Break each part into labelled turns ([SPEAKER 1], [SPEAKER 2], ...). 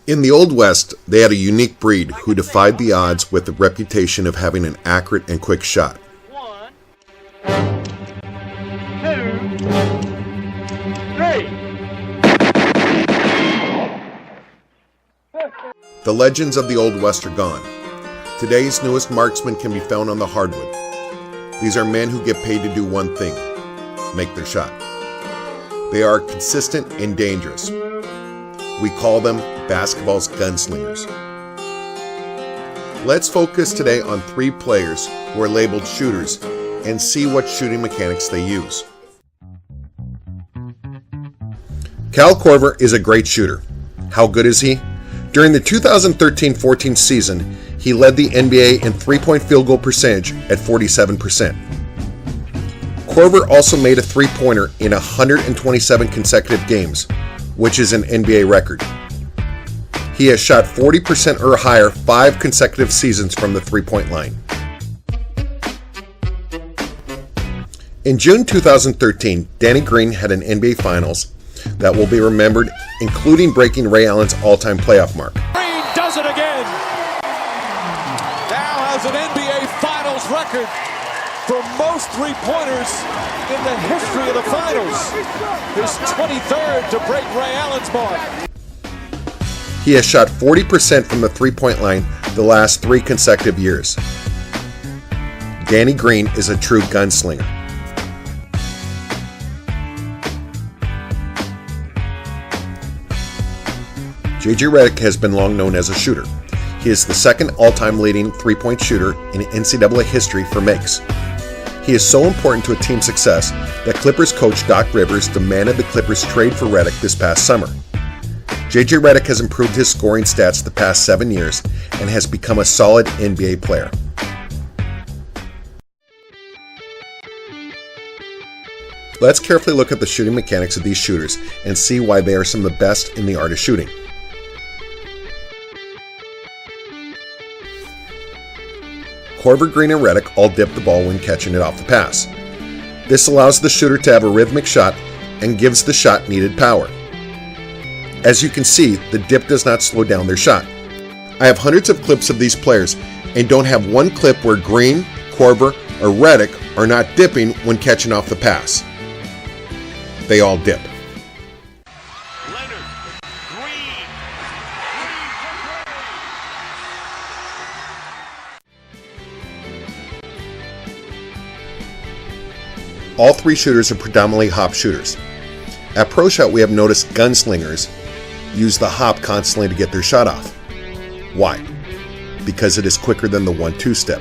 [SPEAKER 1] In the Old West, they had a unique breed who defied the odds with the reputation of having an accurate and quick shot.
[SPEAKER 2] 1, 2, 3.
[SPEAKER 1] The legends of the Old West are gone. Today's newest marksmen can be found on the hardwood. These are men who get paid to do one thing: make their shot. They are consistent and dangerous. We call them basketball's gunslingers. Let's focus today on 3 players who are labeled shooters and see what shooting mechanics they use. Kyle Korver is a great shooter. How good is he? During the 2013-14 season, he led the NBA in three-point field goal percentage at 47%. Korver also made a three-pointer in 127 consecutive games, which is an NBA record. He has shot 40% or higher 5 consecutive seasons from the three-point line. In June 2013, Danny Green had an NBA Finals that will be remembered, including breaking Ray Allen's all-time playoff mark.
[SPEAKER 3] Green does it again. Now has an NBA Finals record for most three-pointers in the history of the Finals. His 23rd to break Ray Allen's mark.
[SPEAKER 1] He has shot 40% from the three-point line the last 3 consecutive years. Danny Green is a true gunslinger. J.J. Redick has been long known as a shooter. He is the second all-time leading three-point shooter in NCAA history for makes. He is so important to a team's success that Clippers coach Doc Rivers demanded the Clippers trade for Redick this past summer. J.J. Redick has improved his scoring stats the past 7 years and has become a solid NBA player. Let's carefully look at the shooting mechanics of these shooters and see why they are some of the best in the art of shooting. Korver, Green, and Redick all dip the ball when catching it off the pass. This allows the shooter to have a rhythmic shot and gives the shot needed power. As you can see, the dip does not slow down their shot. I have hundreds of clips of these players and don't have one clip where Green, Korver, or Redick are not dipping when catching off the pass. They all dip. All 3 shooters are predominantly hop shooters. At Pro Shot, we have noticed gunslingers use the hop constantly to get their shot off. Why? Because it is quicker than the 1-2 step.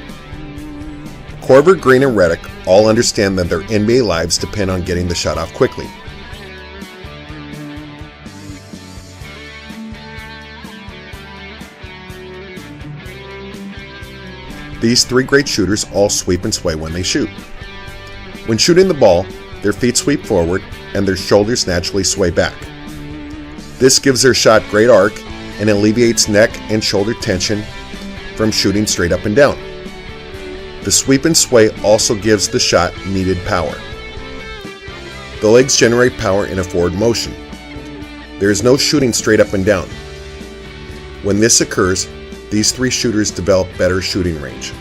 [SPEAKER 1] Korver, Green, and Redick all understand that their NBA lives depend on getting the shot off quickly. These 3 great shooters all sweep and sway when they shoot. When shooting the ball, their feet sweep forward and their shoulders naturally sway back. This gives their shot great arc and alleviates neck and shoulder tension from shooting straight up and down. The sweep and sway also gives the shot needed power. The legs generate power in a forward motion. There is no shooting straight up and down. When this occurs, these 3 shooters develop better shooting range.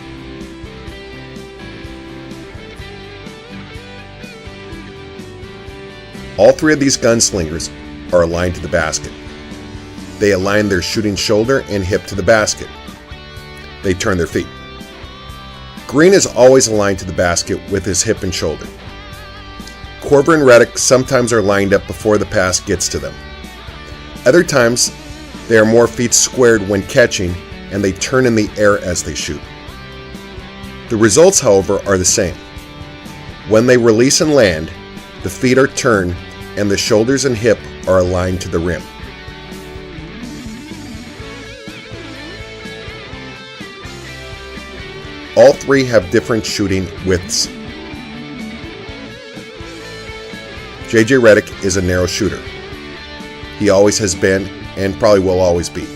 [SPEAKER 1] All 3 of these gunslingers are aligned to the basket. They align their shooting shoulder and hip to the basket. They turn their feet. Green is always aligned to the basket with his hip and shoulder. Korver and Redick sometimes are lined up before the pass gets to them. Other times, they are more feet squared when catching and they turn in the air as they shoot. The results, however, are the same. When they release and land, the feet are turned and the shoulders and hip are aligned to the rim. All 3 have different shooting widths. J.J. Redick is a narrow shooter. He always has been and probably will always be.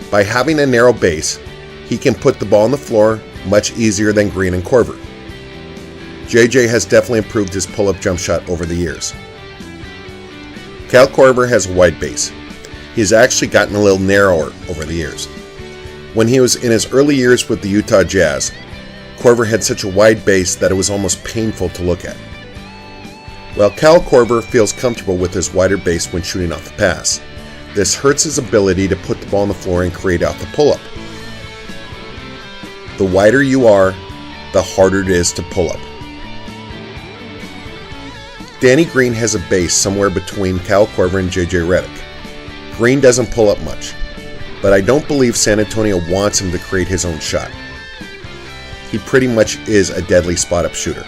[SPEAKER 1] By having a narrow base, he can put the ball on the floor much easier than Green and Korver. J.J. has definitely improved his pull-up jump shot over the years. Kyle Korver has a wide base. He has actually gotten a little narrower over the years. When he was in his early years with the Utah Jazz, Korver had such a wide base that it was almost painful to look at. Well, Kyle Korver feels comfortable with his wider base when shooting off the pass. This hurts his ability to put the ball on the floor and create out the pull-up. The wider you are, the harder it is to pull up. Danny Green has a base somewhere between Kyle Korver and JJ Redick. Green doesn't pull up much, but I don't believe San Antonio wants him to create his own shot. He pretty much is a deadly spot-up shooter.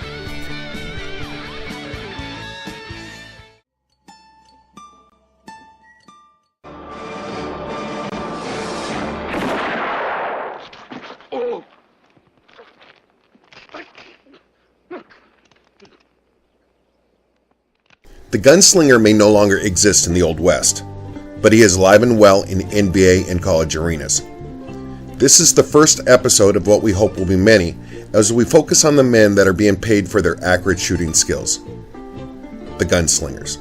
[SPEAKER 1] The gunslinger may no longer exist in the Old West, but he is alive and well in NBA and college arenas. This is the first episode of what we hope will be many, as we focus on the men that are being paid for their accurate shooting skills. The gunslingers.